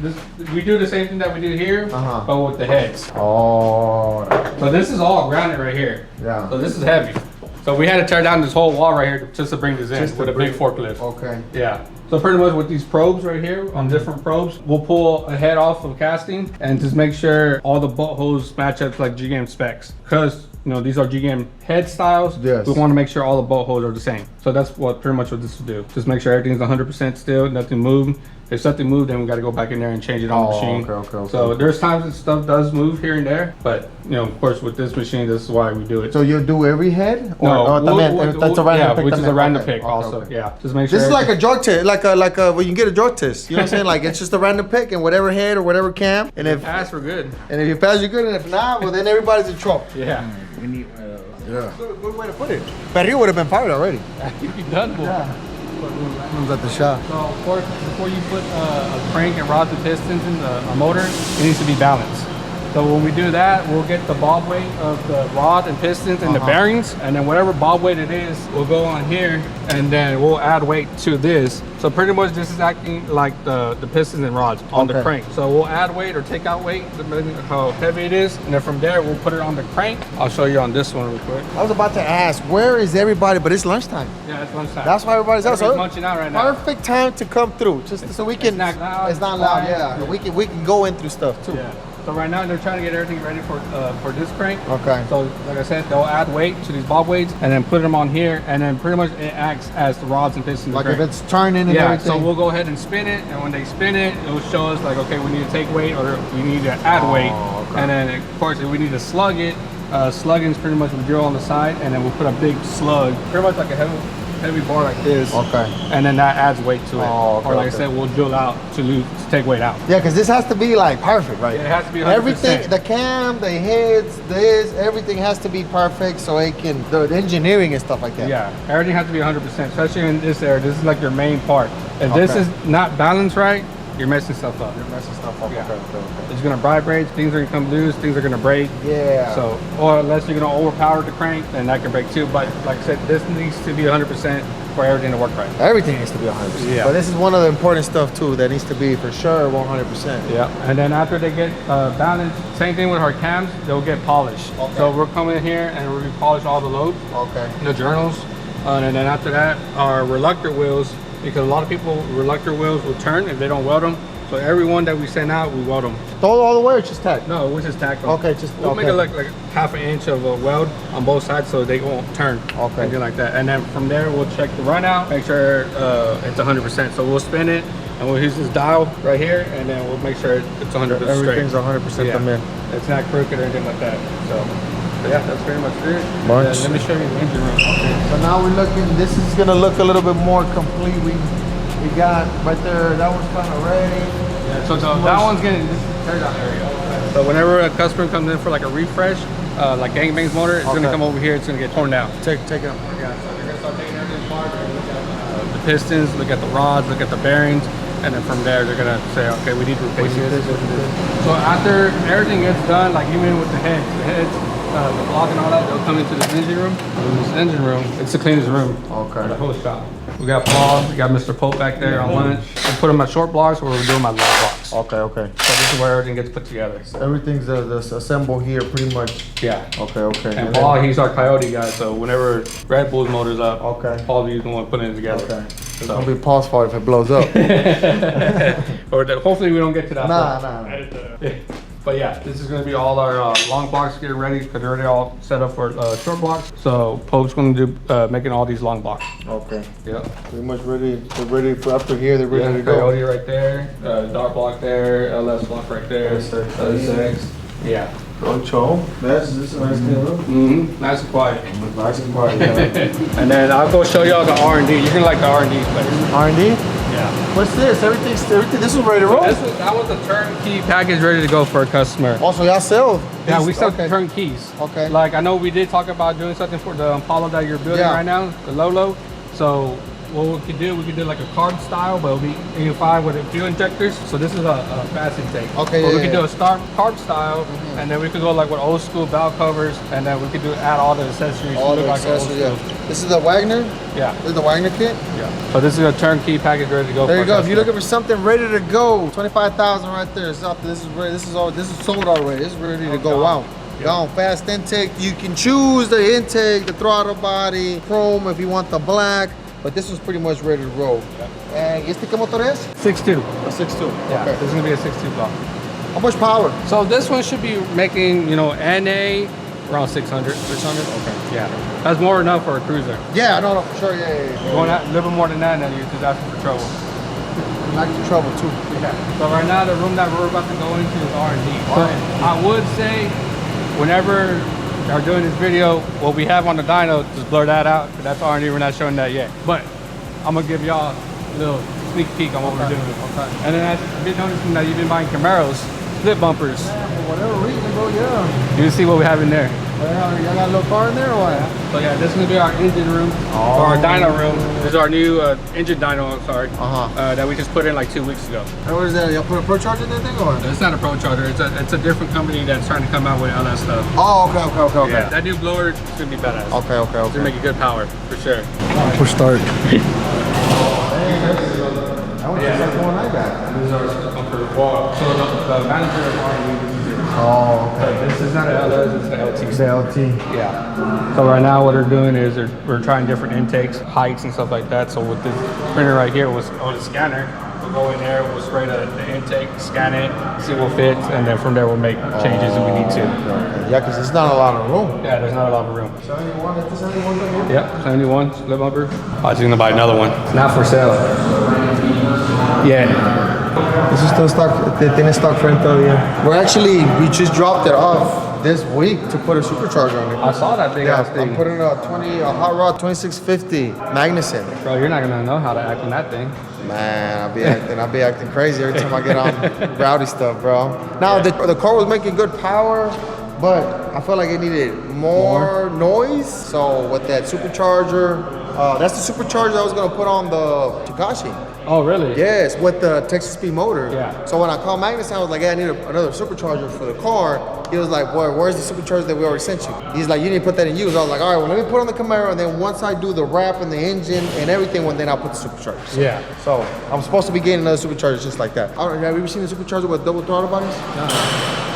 we do the same thing that we did here, but with the heads. Oh. So this is all granite right here. Yeah. So this is heavy. So we had to tear down this whole wall right here just to bring this in with a big forklift. Okay. Yeah. So pretty much with these probes right here, on different probes, we'll pull a head off of casting and just make sure all the bolt holes match up to like GM specs. Because these are GM head styles. Yes. We want to make sure all the bolt holes are the same. So that's pretty much what this will do. Just make sure everything's 100% still, nothing moved. If something moved, then we got to go back in there and change it on the machine. Okay. So there's times that stuff does move here and there, but of course with this machine, this is why we do it. So you'll do every head? No, that's a random pick. Which is a random pick Okay, also. okay. Yeah, just make sure. This is like a drug test, like a when you get a drug test. You know what I'm saying? Like it's just a random pick and whatever head or whatever cam. And if pass, we're good. And if you pass, you're good. And if not, well then everybody's in trouble. Yeah. We need. Yeah. Good way to put it. Perrillo would have been fired already. You'd be done for. Yeah. Comes at the shop. So of course, before you put a crank and rods and pistons in a motor, it needs to be balanced. So when we do that, we'll get the bob weight of the rod and pistons and the bearings, and then whatever bob weight it is, we'll go on here, and then we'll add weight to this. So pretty much this is acting like the pistons and rods on the crank. So we'll add weight or take out weight, depending on how heavy it is, and then from there, we'll put it on the crank. I'll show you on this one real quick. I was about to ask, where is everybody? But it's lunchtime. Yeah, it's lunchtime. That's why everybody's out. So munching out right now. Perfect time to come through, just so we can. It's not loud. It's not loud. Yeah, we can go in through stuff too. Yeah. So right now they're trying to get everything ready for this crank. Okay. So like I said, they'll add weight to these bob weights and then put them on here, and then pretty much it acts as the rods and pistons. Like if it's turning and everything. So we'll go ahead and spin it, and when they spin it, it'll show us like, okay, we need to take weight or we need to add weight. Okay. And then of course if we need to slug it, slugging is pretty much we drill on the side, and then we'll put a big slug, pretty much like a heavy bar like this. Okay. And then that adds weight to it. Okay, or like I said, we'll drill out to take weight out. Yeah, because this has to be like perfect, right? Yeah, it has to be 100%. Everything, the cam, the heads, everything has to be perfect so it can, the engineering and stuff like that. Yeah, everything has to be 100%, especially in this area. This is like your main part. If this is not balanced right, you're messing stuff up. You're messing stuff up. Yeah. Okay. It's gonna vibrate, things are gonna come loose, things are gonna break. Yeah. So, or unless you're gonna overpower the crank, then that can break too. But like I said, this needs to be 100%. for everything to work right. Everything needs to be 100%. Yeah. But this is one of the important stuff too that needs to be for sure 100%. Yeah. And then after they get balanced, same thing with our cams, they'll get polished. Okay. So we're coming in here and we're gonna polish all the loads, Okay. the journals, and then after that, our reluctor wheels, because a lot of people, reluctor wheels will turn if they don't weld them. So every one that we send out, we weld them. Throw it all the way or just tack? No, we'll just tack them. Okay, just we'll make it look like half an inch of a weld on both sides so they won't turn. Okay. Anything like that. And then from there, we'll check the run out, make sure it's 100%. So we'll spin it and we'll use this dial right here, and then we'll make sure it's 100% straight. Everything's 100% come in. It's not crooked or anything like that. So yeah, that's pretty much it. Bunch. Let me show you the engine room. Okay. So now we're looking, this is gonna look a little bit more complete. We got right there, that one's kind of ready. Yeah, so that one's getting, this is the teardown area. So whenever a customer comes in for like a refresh, like gangbang's motor, it's gonna come over here, it's gonna get torn down. Take it up. Yeah, so they're gonna start taking everything apart, they're gonna look at the pistons, look at the rods, look at the bearings, and then from there they're gonna say, okay, we need to replace this. So after everything gets done, like even with the heads, the block and all that, they'll come into this engine room. In this engine room, it's the cleanest room. Okay. The whole shop. We got Paul, we got Mr. Pope back there on lunch. We put him at short blocks, or we're doing my long blocks. Okay, okay. So this is where everything gets put together. Everything's assembled here pretty much. Yeah. Okay, okay. And Paul, he's our Coyote guy, so whenever Red Bull's motor's up, Okay. Paul is the one putting it together. Okay. It's So. gonna be Paul's fault if it blows up. Or hopefully we don't get to that. Nah. But yeah, this is gonna be all our long blocks getting ready, because they're already all set up for short blocks. So Pope's gonna do making all these long blocks. Okay. Yeah. Pretty much ready. They're ready for after here. They're ready to go. Coyote right there, dark block there, LS block right there, LS6. Yeah. Ocho. This is a nice deal. Mm-hmm. Nice and quiet. Nice and quiet. Yeah. And then I'll go show y'all the R&D. You're gonna like the R&D place. R&D. Yeah. What's this? Everything. This is ready to roll. That was the turnkey package ready to go for a customer. Also, y'all sell. Yeah, we sell Okay. turnkeys. Okay. Like I know we did talk about doing something for the Impala that you're building right now, the Lolo. So what we could do like a carb style, but it'll be E5 with fuel injectors. So this is a fast intake. Okay, But yeah, we could yeah. do a carb style, and then we could go like with old school valve covers, and then we could add all the accessories. All to look the like old accessories. Yeah. school. This is the Wagner. Yeah. This is the Wagner kit. Yeah. So this is a turnkey package ready to go. There for you a go. If you're customer. looking for something ready to go, 25,000 right there. It's up. This is ready. This is sold already. This is ready to go out. Gone. Fast intake. You can choose the intake, the throttle body, chrome if you want the black. But this was pretty much ready to roll. And este qué motor es? 6.2. A 6.2. Yeah. Okay. This is gonna be a 6.2 block. How much power? So this one should be making, NA around 600. 600. Okay. Yeah. That's more than enough for a cruiser. Yeah, no, for sure. Yeah. Going out a little bit more than that, and then you're just asking for trouble. Like the trouble too. Yeah. So right now, the room that we're about to go into is R&D. But I would say, whenever are doing this video, what we have on the dyno, just blur that out. That's R&D. We're not showing that yet. But I'm gonna give y'all a little sneak peek on what we're doing. Okay. And then I've been noticing that you've been buying Camaros, split bumpers. For whatever reason, bro. Yeah. You can see what we have in there. Y'all got a little car in there or what? So yeah, this is gonna be our engine room, or our dyno room. This is our new engine dyno, that we just put in like 2 weeks ago. And what is that? Y'all put a Pro Charger in that thing or? It's not a Pro Charger, it's a different company that's trying to come out with all that stuff. Oh, okay. Yeah, that new blower is gonna be badass. Okay. It's gonna make a good power, for sure. Push start. That was just like one I got. This is our comfort wall. So the manager of R&D, Oh, okay. this is not an LS, it's an LT. It's the LT. Yeah. So right now what we're doing is we're trying different intakes, heights and stuff like that. So with this printer right here, on the scanner, we'll go in there, we'll spray the intake, scan it, see what fits, and then from there we'll make changes if we need to. Yeah, because there's not a lot of room. Yeah, there's not a lot of room. 71, is this 71 right here? Yep, 71, split bumper. I was gonna buy another one. It's not for sale. Yeah. This is still stock, tiene stock front todavía. We just dropped it off this week to put a supercharger on it. I saw that big ass thing. I'm putting a hot rod 2650 Magnuson. Bro, you're not gonna know how to act on that thing. Man, I'll be acting crazy every time I get on rowdy stuff, bro. Now the car was making good power, but I felt like it needed more noise. So with that supercharger, that's the supercharger I was gonna put on the Takashi. Oh, really? Yes, with the Texas Speed motor. Yeah. So when I called Magnus, I was like, "Hey, I need another supercharger for the car." He was like, boy, where's the supercharger that we already sent you? He's like, you need to put that in use. I was like, all right, well, let me put on the Camaro, and then once I do the wrap and the engine and everything, well, then I'll put the supercharger. So, Yeah. So I'm supposed to be getting another supercharger just like that. I don't know, have you ever seen a supercharger with double throttle bodies? No.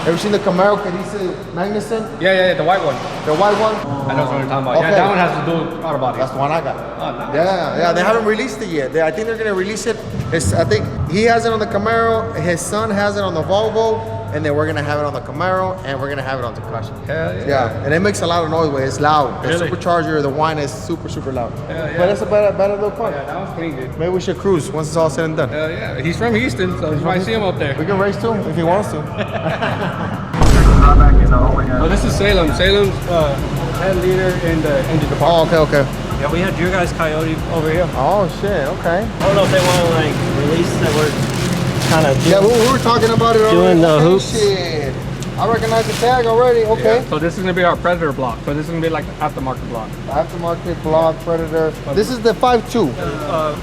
Ever seen the Camaro que dice Magnuson? Yeah, the white one. The white one? I know what you're talking about. Okay. Yeah, that one has the dual auto body. That's the one I got. Oh, nice. Yeah, they haven't released it yet. I think they're gonna release it. I think he has it on the Camaro, his son has it on the Volvo, and then we're gonna have it on the Camaro, and we're gonna have it on the Takashi. Hell yeah. Yeah, and it makes a lot of noise, but it's loud. The Really? supercharger, the whine is super, super loud. Hell yeah. But it's a better little car. Yeah, that one's clean, dude. Maybe we should cruise once it's all said and done. Hell yeah. He's from Houston, so you might see him up there. We can race too if he wants to. Oh, this is Salem. Salem's head leader in the engine department. Oh, okay. Yeah, we had your guys' Coyote over here. Oh shit, okay. I don't know if they want to like release that we're kind of Yeah, we were talking about it already. Doing the Okay, hoops. Shit. I recognize the tag already. Okay. Yeah, so this is gonna be our Predator block. So this is gonna be like the aftermarket block. Aftermarket block Predator. This is the 5.2.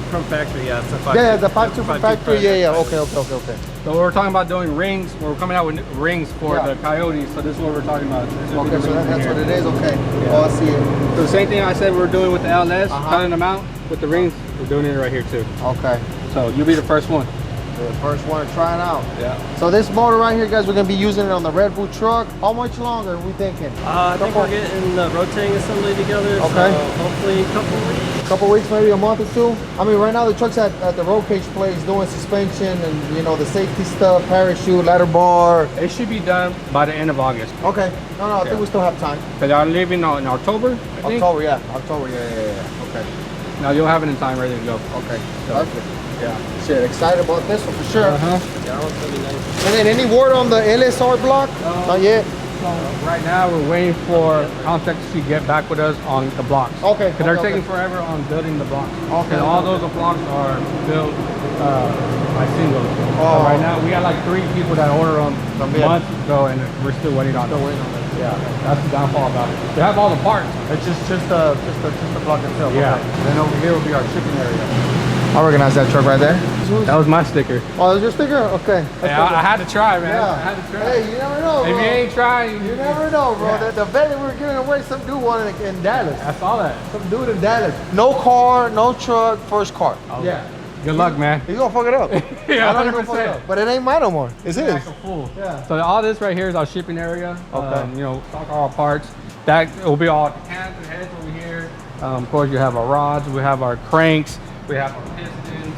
from factory. Yeah, it's a 5.2. Yeah, the 5.2 from factory. Yeah. Okay. So we're talking about doing rings. We're coming out with rings for Yeah. the Coyotes. So this is what we're talking about. This will be Okay, the so rings that's in what here. it is. Okay. Yeah. Oh, I see it. So the same thing I said we're doing with the LS, Uh-huh. cutting them out with the rings. We're doing it right here too. Okay. So you'll be the first one. The first one to try it out. Yeah. So this motor right here, guys, we're gonna be using it on the Red Bull truck. How much longer are we thinking? I think we're getting the rotating assembly together. Okay. So hopefully a couple weeks. Couple weeks, maybe a month or two. I mean, right now the truck's at the road cage place doing suspension and, you know, the safety stuff, parachute, ladder bar. It should be done by the end of August. Okay. No, I think Yeah. we still have time. Because I'm leaving in October, I think. October, yeah. Okay. Now you'll have it in time, ready to go. Okay. So, Perfect. yeah. Shit, excited about this one for sure. Uh-huh. Yeah, it's gonna be nice. And then any word on the LSR block? Not yet. So right now we're waiting for Camshaft to get back with us on the blocks. Okay, Because they're okay, taking forever on building the blocks. Okay, And all those blocks are built by singles. Oh. So right now we got like 3 people that ordered them Yeah. months ago, and we're still waiting on them. Yeah, that's the downfall about it. They have all the parts. It's just the block itself. Yeah. Okay. And then over here will be our shipping area. I recognize that truck right there. That was my sticker. Oh, that's your sticker? Okay. Yeah, I had to try, man. I had to try. Hey, you never know, bro. If you ain't trying, You never know, bro. Yeah. The vet that we were giving away, some dude wanted it in Dallas. I saw that. Some dude in Dallas. No car, no truck, first car. Yeah. Good luck, man. He's gonna fuck it up. Yeah, I know he's gonna fuck it 100%. up. But it ain't mine no more. It's his. Like a fool. Yeah. So all this right here is our shipping area. Okay. You know, stock all our parts. That will be all the cans and heads over here. Of course, you have our rods. We have our cranks. We have our pistons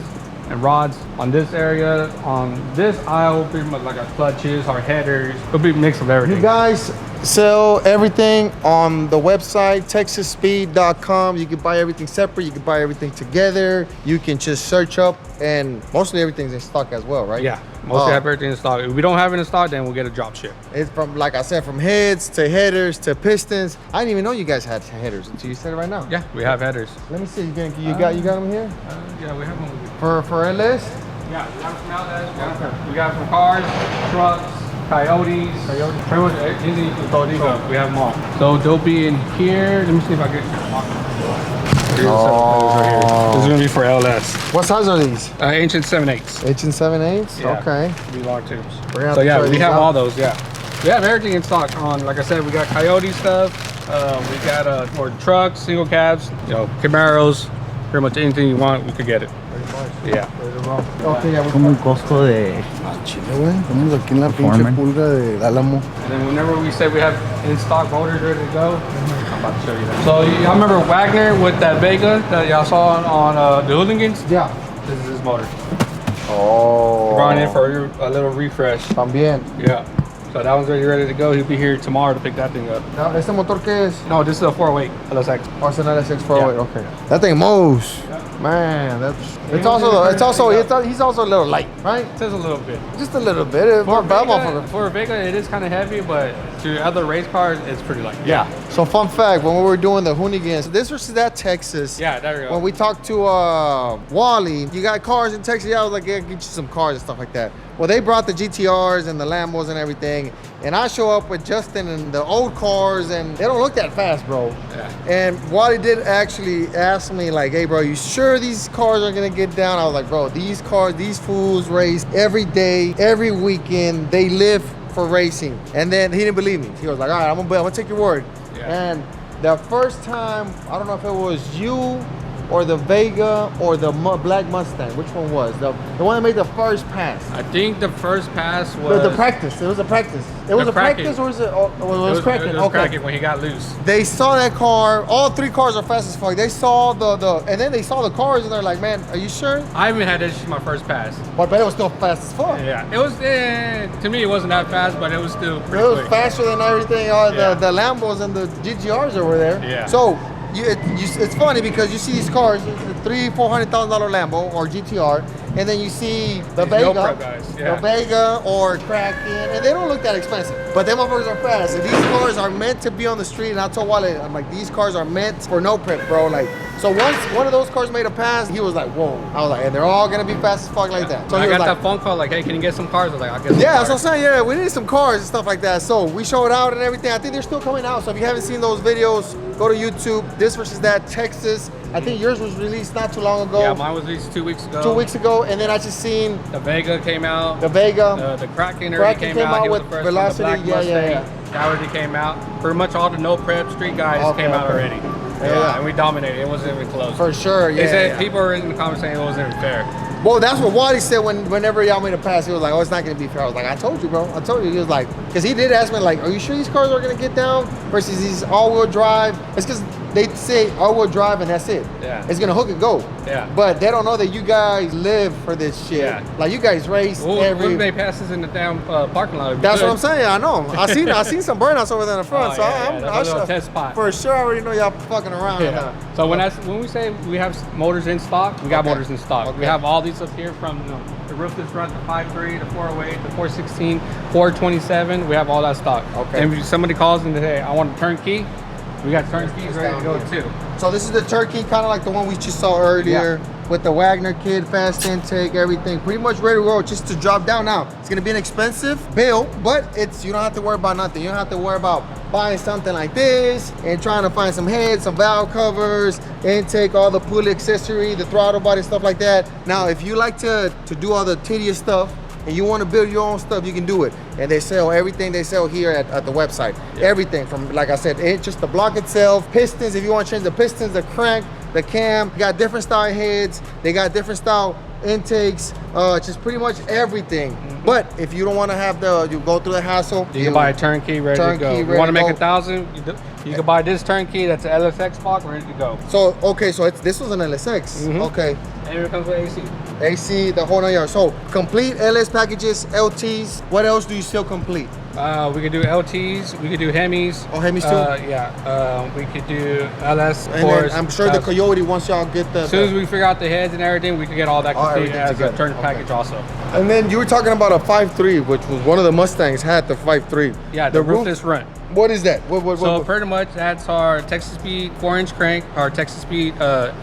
and rods on this area. On this aisle, pretty much like our clutches, our headers. It'll be a mix of everything. You guys sell everything on the website, texasspeed.com. You can buy everything separate. You can buy everything together. You can just search up, and mostly everything's in stock as well, right? Yeah, mostly have everything in stock. If we don't have it in stock, then we'll get a drop ship. It's from, like I said, from heads to headers to pistons. I didn't even know you guys had headers until you said it right now. Yeah, we have headers. Let me see. You got them here Yeah, we have them. for LS. Yeah, we have some outlets. We got some cars, trucks, Coyotes. Pretty much anything you can throw these up. We have them all. So they'll be in here. Let me see if I get Oh. This is gonna be for LS. What size are these? Ancient 7/8. 8 and 7/8. Yeah. Okay. Be long tubes. We're gonna have So to yeah, try we these have out. all those. Yeah, we have everything in stock. On, like I said, we got Coyote stuff. We got for trucks, single cabs, you know, Camaros. Pretty much anything you want, we could get it. Yeah. Okay, yeah, Como el costo de Chile, güey. Estamos aquí en la pinche pulga de Álamo. And then whenever we say we have in stock motors ready to go, I'm about to show you that. So y'all remember Wagner with that Vega that y'all saw on the Hooligans? Yeah. This is his motor. Oh. Brought in for a little refresh. También. Yeah. So that one's already ready to go. He'll be here tomorrow to pick that thing up. Now, ¿este motor qué es? No, this is a 408 LSX. Oh, it's an LS6 408. Yeah. Okay. That thing moves. Man, he's also a little light, right? Just a little bit. Just a little bit. For a Vega, it is kind of heavy, but to other race cars, it's pretty light. Yeah. So fun fact, when we were doing the Hoonigans, this versus that Texas. Yeah, there we go. When we talked to Wally, you got cars in Texas. Yeah, I was like, yeah, get you some cars and stuff like that. Well, they brought the GTRs and the Lambos and everything. And I show up with Justin and the old cars, and they don't look that fast, bro. Yeah. And Wally did actually ask me, like, hey, bro, you sure these cars are gonna get down? I was like, bro, these cars, these fools race every day, every weekend. They live for racing. And then he didn't believe me. He was like, all right, I'm gonna take your word. Yeah. And the first time, I don't know if it was you or the Vega or the Black Mustang. Which one was? The one that made the first pass. I think the first pass was The practice. It was a practice. It was a practice, or was it? Oh, it was cracking. It was cracking when he got loose. They saw that car. All 3 cars are fast as fuck. They saw and then they saw the cars and they're like, man, are you sure? I even had this my first pass. But it was still fast as fuck. Yeah, it was. To me, it wasn't that fast, but it was still pretty It was quick. faster than everything. Yeah. The Lambos and the GTRs over there. Yeah. So it's funny because you see these cars, it's a $300,000-$400,000 Lambo or GTR, and then you see the These Vega, no-prep guys, yeah. the Vega or Kraken, and they don't look that expensive. But them motherfuckers are fast, and these cars are meant to be on the street. And I told Wale, I'm like, these cars are meant for no prep, bro. Like, so once one of those cars made a pass, he was like, whoa. I was like, and they're all gonna be fast as fuck like that. So I he was got like, that phone call like, hey, can you get some cars? I was like, I'll get some yeah, cars. that's what I'm saying. Yeah, we need some cars and stuff like that. So we showed out and everything. I think they're still coming out. So if you haven't seen those videos, go to YouTube. This versus that, Texas. I think yours was released not too long ago. Yeah, mine was released 2 weeks ago. 2 weeks ago, and then I just seen The Vega came out. the Vega. The Kraken already came out. He was with the first Velocity. one. The Black Yeah. Mustang, that already came out. Pretty much all the no prep street guys Okay, came out okay. already. Yeah. And we dominated. It wasn't even close. For sure. Yeah. They said yeah. people were in the comments saying it wasn't even fair. Well, that's what Wally said whenever y'all made a pass. He was like, oh, it's not going to be fair. I was like, I told you, bro. I told you. He was like, because he did ask me, like, are you sure these cars are going to get down versus these all-wheel drive? It's because they say all-wheel drive and that's it. Yeah. It's going to hook and go. Yeah. But they don't know that you guys live for this shit. Yeah. Like, you guys race We made passes in the damn parking lot. That's what I'm saying. I know. I seen some burnouts over there in the front. Oh, So yeah, I that's a little test spot. For sure, I already know y'all fucking around. Yeah. So when we say we have motors in stock, we got Okay. motors in stock. Okay. We have all these up here from the roofless front, the 5.3, the 408, the 416, 427. We have all that stock. Okay. And if somebody calls and say, hey, I want a turnkey, we got turnkeys ready to go too. So this is the turkey, kind of like the one we just saw earlier, with the Wagner kid, fast intake, everything, pretty much ready to roll, just to drop down. Now it's gonna be an expensive build, but you don't have to worry about nothing. You don't have to worry about buying something like this and trying to find some heads, some valve covers, intake, all the pulley accessory, the throttle body, stuff like that. Now if you like to do all the tedious stuff and you want to build your own stuff, you can do it. And they sell everything they sell here at the website. Everything from, like I said, just the block itself, pistons, if you want to change the pistons, the crank, the cam, you got different style heads, they got different style intakes, just pretty much everything. But if you don't want to have you go through the hassle, You can buy a turnkey ready to go. You want to make 1,000? You can buy this turnkey. That's an LSX box ready to go. So okay, so this was an LSX. Okay. And here it comes with AC. AC, the whole 9 yards. So complete LS packages, LTs. What else do you still complete? We could do LTs. We could do Hemis. Oh, Hemis too? Yeah. We could do LS. And then I'm sure the Coyote, once y'all get as soon as we figure out the heads and everything, we could get all that complete everything as together. a turn Okay. package also. And then you were talking about a 5.3, which was one of the Mustangs had the 5.3. Yeah, the roofless front. What is that? So pretty much that's our Texas Speed 4-inch crank, our Texas Speed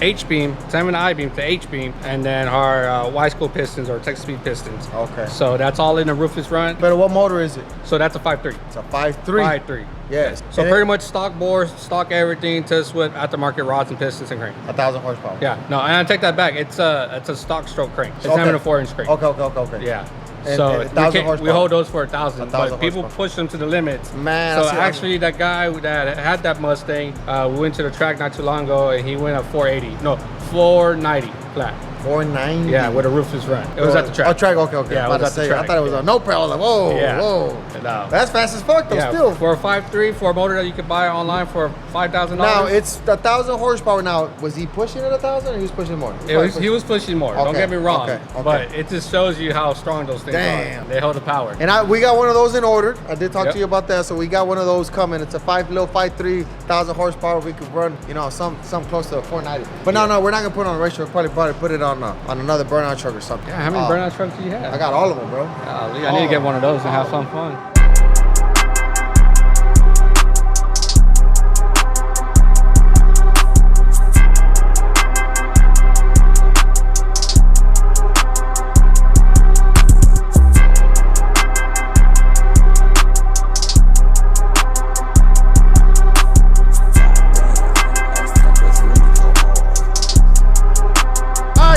H-beam, 7 I-beam to H-beam, and then our Y-School pistons or Texas Speed pistons. Okay. So that's all in the roofless front. But what motor is it? So that's a 5.3. It's a 5.3. 5.3. Yes. So And pretty much stock bore, stock everything, just with aftermarket rods and pistons and crank. 1,000 horsepower. Yeah. No, and I take that back. It's a stock stroke crank. It's not even a 4-inch crank. Okay. Yeah. And- So and 1,000 we horsepower. hold those for 1,000, 1,000 but people horsepower. push them to the limits. Man, so I see- actually, that guy that had that Mustang, we went to the track not too long ago, and he went at 480. No, 490 flat. 490. Yeah, with a roofless front. It was at the track. Oh, track. Okay. Yeah, it About was to at the say, I track. thought it was a no pedal. I was like, whoa, Yeah. whoa. No. That's fast as fuck though. Yeah, Still. for a 5.3, for a motor that you could buy online for $5,000. Now it's 1,000 horsepower. Now was he pushing it 1,000 or he was pushing more? He was pushing more. Don't Okay, get me wrong, okay. but it just shows you how strong those things Damn. are. They hold the power. And we got one of those in order. I did talk Yep. to you about that, so we got one of those coming. It's a 5.3 1,000 horsepower. We could run, some close to 490. But no, we're not gonna put it on a race truck. Probably put it on another burnout truck or something. Yeah, how many burnout trucks do you have? I got all of them, bro. I need to get one of those and have some fun.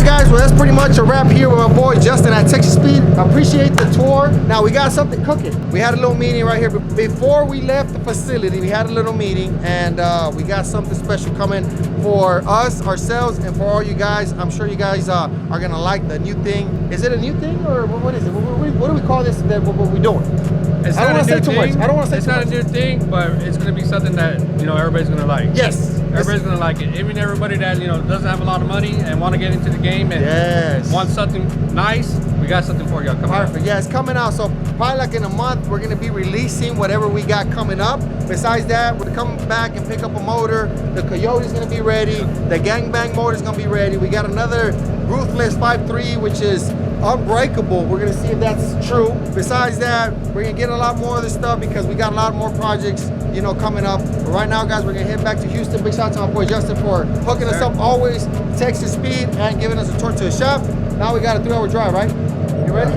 Guys, well that's pretty much a wrap here with my boy Justin at Texas Speed. I appreciate the tour. before. Now we got something cooking. We had a little meeting right here before we left the facility. We had a little meeting, and we got something special coming for us, ourselves, and for all you guys. I'm sure you guys are gonna like the new thing. Is it a new thing, or what is it? What do we call this? What we're doing? It's I don't want to say too much. I don't want to say it's too not much. a new thing, but it's gonna be something that everybody's gonna like. Yes. Everybody's gonna like it. Even everybody that doesn't have a lot of money and want to get into the game and want something nice, we got something for y'all coming out. Perfect. Yeah, it's coming out. So probably like in a month, we're gonna be releasing whatever we got coming up. Besides that, we're coming back and pick up a motor. The Coyote's gonna be ready. The Gangbang motor's gonna be ready. We got another Ruthless 5.3, which is unbreakable. We're gonna see if that's true. Besides that, we're gonna get a lot more of this stuff because we got a lot more projects, coming up. But right now, guys, we're gonna head back to Houston. Big shout out to my boy Justin for hooking us up always, Texas speed, and giving us a tour to the shop. Now we got a 3-hour drive, right? You ready?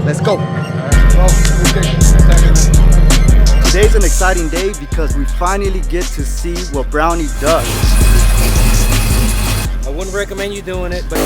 Let's go. Today's an exciting day because we finally get to see what Brownie does. I wouldn't recommend you doing it, but